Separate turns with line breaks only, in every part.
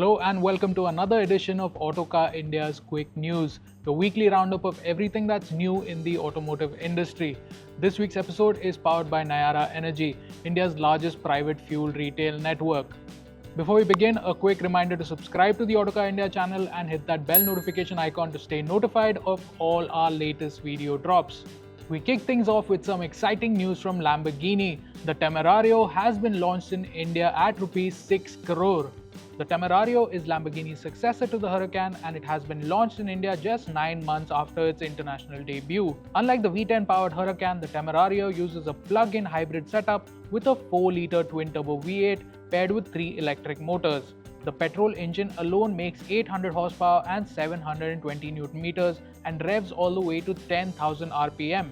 Hello and welcome to another edition of Autocar India's Quick News, the weekly roundup of everything that's new in the automotive industry. This week's episode is powered by Nayara Energy, India's largest private fuel retail network. Before we begin, a quick reminder to subscribe to the Autocar India channel and hit that bell notification icon to stay notified of all our latest video drops. We kick things off with some exciting news from Lamborghini. The Temerario has been launched in India at Rs 6 crore. The Temerario is Lamborghini's successor to the Huracan and it has been launched in India just 9 months after its international debut. Unlike the V10 powered Huracan, the Temerario uses a plug-in hybrid setup with a 4-litre twin-turbo V8 paired with 3 electric motors. The petrol engine alone makes 800 horsepower and 720 Nm and revs all the way to 10,000 RPM.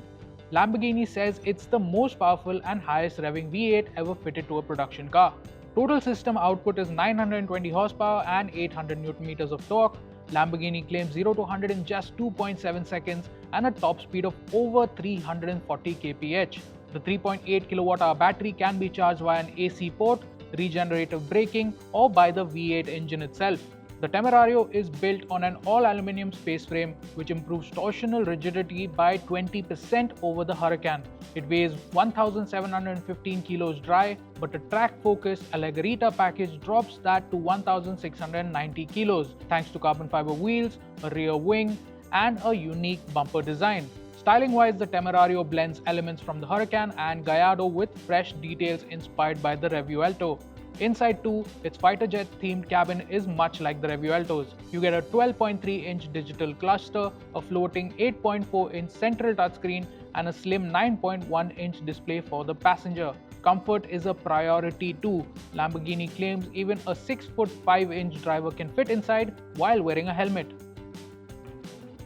Lamborghini says it's the most powerful and highest revving V8 ever fitted to a production car. Total system output is 920 horsepower and 800 Nm of torque. Lamborghini claims 0 to 100 in just 2.7 seconds and a top speed of over 340 kph. The 3.8 kWh battery can be charged via an AC port, regenerative braking, or by the V8 engine itself. The Temerario is built on an all-aluminium space frame which improves torsional rigidity by 20% over the Huracan. It weighs 1,715 kilos dry, but a track-focused Allegrita package drops that to 1,690 kilos thanks to carbon fiber wheels, a rear wing, and a unique bumper design. Styling-wise, the Temerario blends elements from the Huracan and Gallardo with fresh details inspired by the Revuelto. Inside too, its fighter jet themed cabin is much like the Revuelto's. You get a 12.3-inch digital cluster, a floating 8.4-inch central touchscreen, and a slim 9.1-inch display for the passenger. Comfort is a priority too. Lamborghini claims even a 6'5" driver can fit inside while wearing a helmet.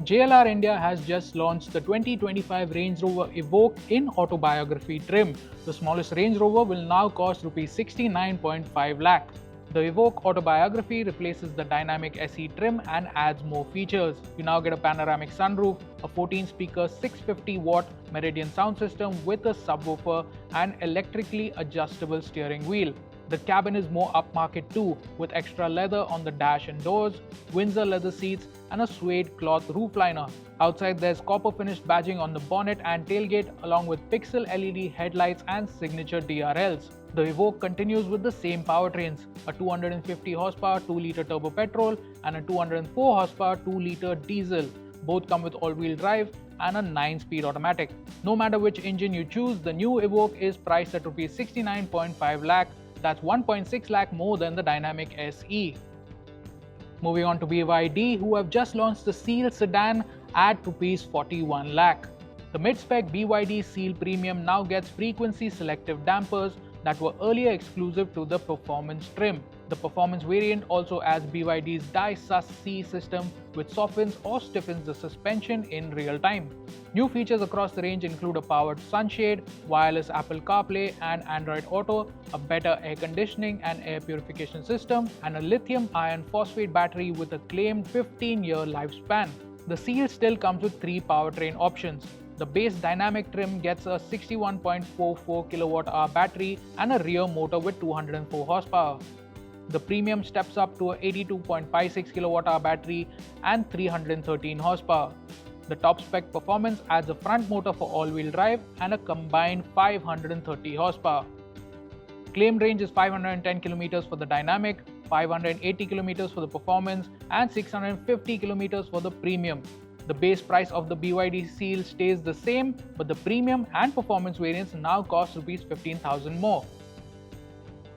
JLR India has just launched the 2025 Range Rover Evoque in Autobiography trim. The smallest Range Rover will now cost Rs 69.5 lakh. The Evoque Autobiography replaces the dynamic SE trim and adds more features. You now get a panoramic sunroof, a 14-speaker 650-watt Meridian sound system with a subwoofer and electrically adjustable steering wheel. The cabin is more upmarket too, with extra leather on the dash and doors, Windsor leather seats, and a suede cloth roofliner. Outside there's copper finished badging on the bonnet and tailgate along with pixel LED headlights and signature DRLs. The Evoque continues with the same powertrains, a 250 horsepower 2-litre turbo petrol and a 204 horsepower 2-litre diesel. Both come with all-wheel drive and a 9-speed automatic. No matter which engine you choose, the new Evoque is priced at Rs 69.5 lakh. That's 1.6 lakh more than the dynamic SE. Moving on to BYD, who have just launched the Seal sedan at Rs 41 lakh. The mid-spec BYD Seal Premium now gets frequency selective dampers that were earlier exclusive to the performance trim. The performance variant also adds BYD's DiSUS-C system, which softens or stiffens the suspension in real time. New features across the range include a powered sunshade, wireless Apple CarPlay and Android Auto, a better air conditioning and air purification system, and a lithium iron phosphate battery with a claimed 15-year lifespan. The Seal still comes with 3 powertrain options. The base dynamic trim gets a 61.44 kWh battery and a rear motor with 204 horsepower. The Premium steps up to a 82.56 kWh battery and 313 horsepower. The top spec performance adds a front motor for all-wheel drive and a combined 530 horsepower. Claimed range is 510 km for the dynamic, 580 km for the performance, and 650 km for the Premium. The base price of the BYD Seal stays the same, but the Premium and performance variants now cost Rs 15,000 more.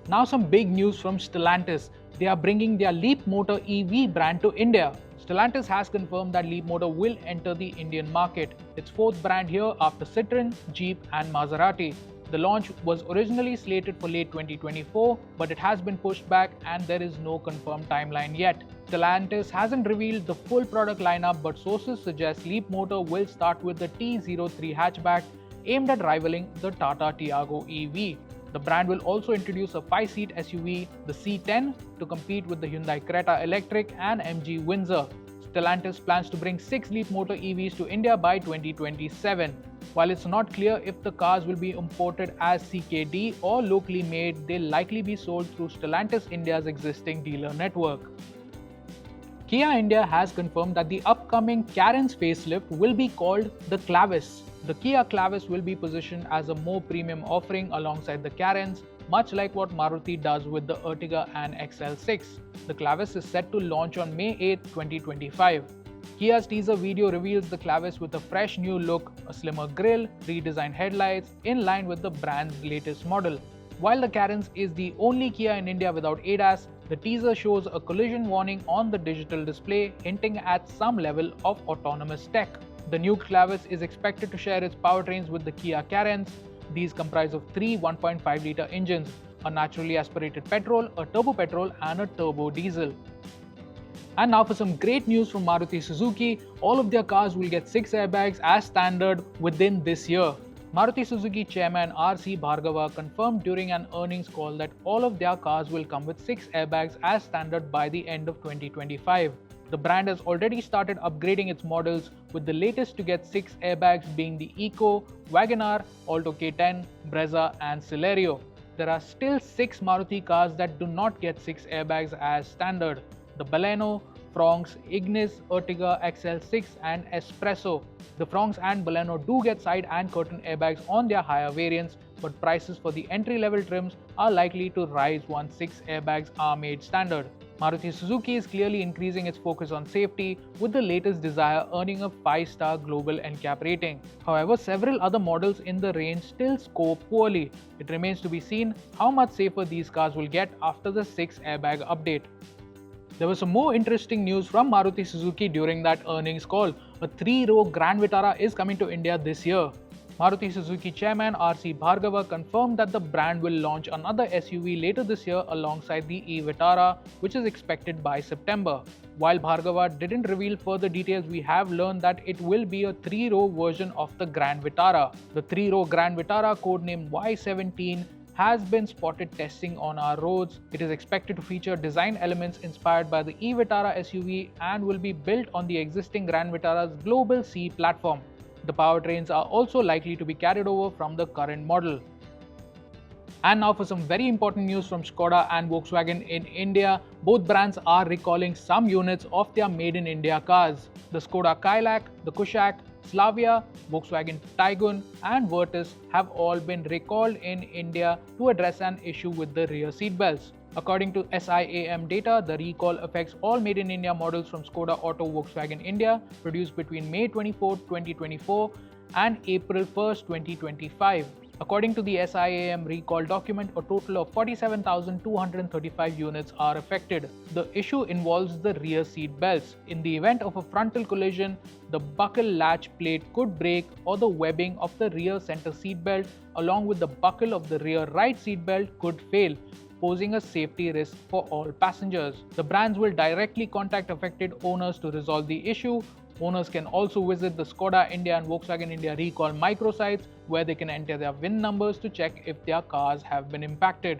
Now some big news from Stellantis. They are bringing their Leapmotor EV brand to India. Stellantis has confirmed that Leapmotor will enter the Indian market, its 4th brand here after Citroën, Jeep and Maserati. The launch was originally slated for late 2024, but it has been pushed back and there is no confirmed timeline yet. Stellantis hasn't revealed the full product lineup, but sources suggest Leapmotor will start with the T03 hatchback aimed at rivaling the Tata Tiago EV. The brand will also introduce a 5-seat SUV, the C10, to compete with the Hyundai Creta Electric and MG Windsor. Stellantis plans to bring 6 Leapmotor EVs to India by 2027. While it's not clear if the cars will be imported as CKD or locally made, they'll likely be sold through Stellantis India's existing dealer network. Kia India has confirmed that the upcoming Carens facelift will be called the Clavis. The Kia Clavis will be positioned as a more premium offering alongside the Carens, much like what Maruti does with the Ertiga and XL6. The Clavis is set to launch on May 8, 2025. Kia's teaser video reveals the Clavis with a fresh new look, a slimmer grille, redesigned headlights, in line with the brand's latest model. While the Carens is the only Kia in India without ADAS, the teaser shows a collision warning on the digital display, hinting at some level of autonomous tech. The new Clavis is expected to share its powertrains with the Kia Carens. These comprise of three 1.5-litre engines, a naturally aspirated petrol, a turbo petrol, and a turbo diesel. And now for some great news from Maruti Suzuki. All of their cars will get 6 airbags as standard within this year. Maruti Suzuki chairman R.C. Bhargava confirmed during an earnings call that all of their cars will come with 6 airbags as standard by the end of 2025. The brand has already started upgrading its models, with the latest to get 6 airbags being the Eco, WagonR, Alto K10, Brezza and Celerio. There are still 6 Maruti cars that do not get 6 airbags as standard: the Baleno, Fronx, Ignis, Ertiga, XL6 and Espresso. The Fronx and Baleno do get side and curtain airbags on their higher variants, but prices for the entry-level trims are likely to rise once 6 airbags are made standard. Maruti Suzuki is clearly increasing its focus on safety, with the latest Desire earning a 5-star global NCAP rating. However, several other models in the range still score poorly. It remains to be seen how much safer these cars will get after the 6 airbag update. There was some more interesting news from Maruti Suzuki during that earnings call. A 3-row Grand Vitara is coming to India this year. Maruti Suzuki chairman R.C. Bhargava confirmed that the brand will launch another SUV later this year alongside the e-Vitara, which is expected by September. While Bhargava didn't reveal further details, we have learned that it will be a 3-row version of the Grand Vitara. The 3-row Grand Vitara, codenamed Y17, has been spotted testing on our roads. It is expected to feature design elements inspired by the e-Vitara SUV and will be built on the existing Grand Vitara's Global C platform. The powertrains are also likely to be carried over from the current model. And now for some very important news from Skoda and Volkswagen in India. Both brands are recalling some units of their made in India cars. The Skoda Kailak, the Kushaq, Slavia, Volkswagen Tiguan and Versys have all been recalled in India to address an issue with the rear seatbelts. According to SIAM data, the recall affects all made in India models from Skoda Auto Volkswagen India produced between May 24, 2024 and April 1, 2025. According to the SIAM recall document, a total of 47,235 units are affected. The issue involves the rear seat belts. In the event of a frontal collision, the buckle latch plate could break or the webbing of the rear center seat belt along with the buckle of the rear right seat belt could fail, posing a safety risk for all passengers. The brands will directly contact affected owners to resolve the issue. Owners can also visit the Skoda India and Volkswagen India recall microsites, where they can enter their VIN numbers to check if their cars have been impacted.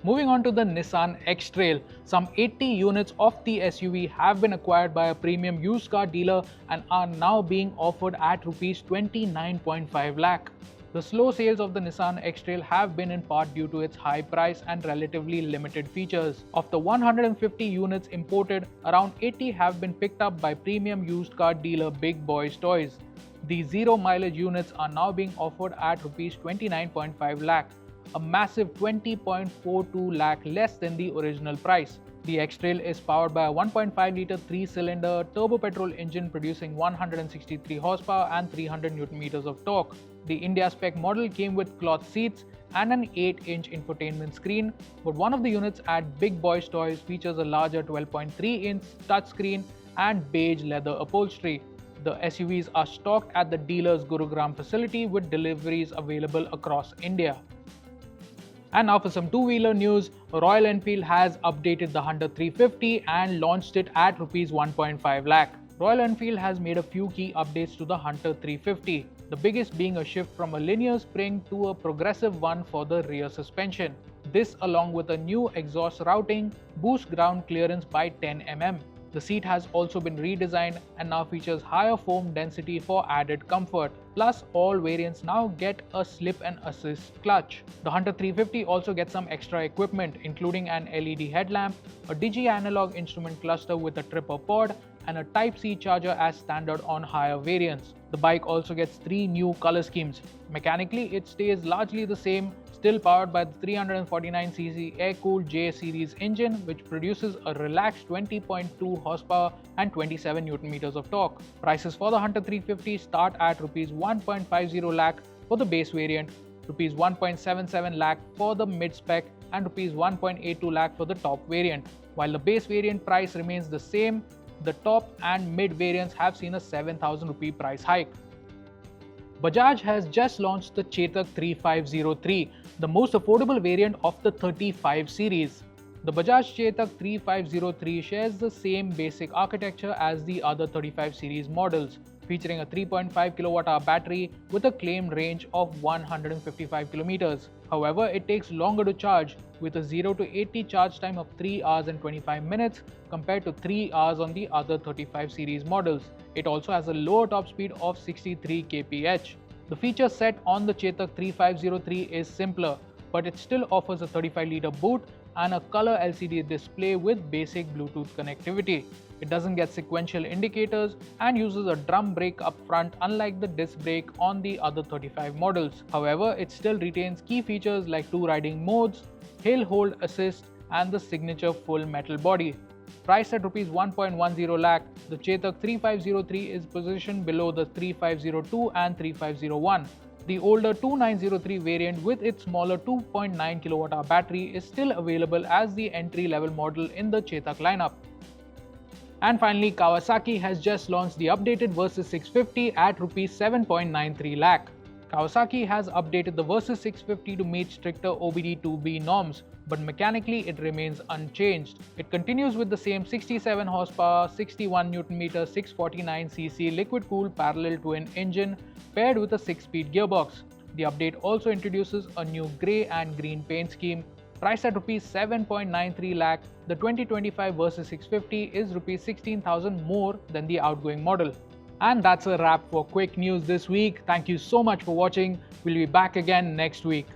Moving on to the Nissan X-Trail, some 80 units of the SUV have been acquired by a premium used car dealer and are now being offered at Rs 29.5 lakh. The slow sales of the Nissan X-Trail have been in part due to its high price and relatively limited features. Of the 150 units imported, around 80 have been picked up by premium used car dealer Big Boys Toys. The zero mileage units are now being offered at Rs 29.5 lakh, a massive 20.42 lakh less than the original price. The X-Trail is powered by a 1.5-litre 3-cylinder turbo petrol engine producing 163 horsepower and 300 Nm of torque. The India spec model came with cloth seats and an 8-inch infotainment screen, but one of the units at Big Boys Toys features a larger 12.3-inch touchscreen and beige leather upholstery. The SUVs are stocked at the dealer's Gurugram facility with deliveries available across India. And now for some two-wheeler news, Royal Enfield has updated the Hunter 350 and launched it at Rs 1.5 lakh. Royal Enfield has made a few key updates to the Hunter 350, the biggest being a shift from a linear spring to a progressive one for the rear suspension. This, along with a new exhaust routing, boosts ground clearance by 10 mm. The seat has also been redesigned and now features higher foam density for added comfort. Plus, all variants now get a slip and assist clutch. The Hunter 350 also gets some extra equipment, including an LED headlamp, a digi-analog instrument cluster with a tripper pod, and a Type-C charger as standard on higher variants. The bike also gets 3 new color schemes. Mechanically, it stays largely the same, still powered by the 349cc air-cooled J series engine, which produces a relaxed 20.2 horsepower and 27 Nm of torque. Prices for the Hunter 350 start at Rs 1.50 lakh for the base variant, Rs 1.77 lakh for the mid-spec, and Rs 1.82 lakh for the top variant. While the base variant price remains the same, the top and mid variants have seen a 7,000 rupee price hike. Bajaj has just launched the Chetak 3503, the most affordable variant of the 35 series. The Bajaj Chetak 3503 shares the same basic architecture as the other 35 series models, featuring a 3.5 kWh battery with a claimed range of 155 km. However, it takes longer to charge, with a 0 to 80 charge time of 3 hours and 25 minutes compared to 3 hours on the other 35 series models. It also has a lower top speed of 63 kph. The feature set on the Chetak 3503 is simpler, but it still offers a 35-litre boot and a color LCD display with basic Bluetooth connectivity. It doesn't get sequential indicators and uses a drum brake up front, unlike the disc brake on the other 35 models. However, it still retains key features like 2 riding modes, hill hold assist, and the signature full metal body. Priced at Rs 1.10 lakh, the Chetak 3503 is positioned below the 3502 and 3501. The older 2903 variant with its smaller 2.9 kWh battery is still available as the entry-level model in the Chetak lineup. And finally, Kawasaki has just launched the updated Versys 650 at Rs 7.93 lakh. Kawasaki has updated the Versys 650 to meet stricter OBD2B norms, but mechanically it remains unchanged. It continues with the same 67 horsepower, 61 Nm, 649cc liquid-cooled parallel twin engine paired with a 6-speed gearbox. The update also introduces a new grey and green paint scheme. Priced at Rs 7.93 lakh, the 2025 Versys 650 is Rs 16,000 more than the outgoing model. And that's a wrap for quick news this week. Thank you so much for watching. We'll be back again next week.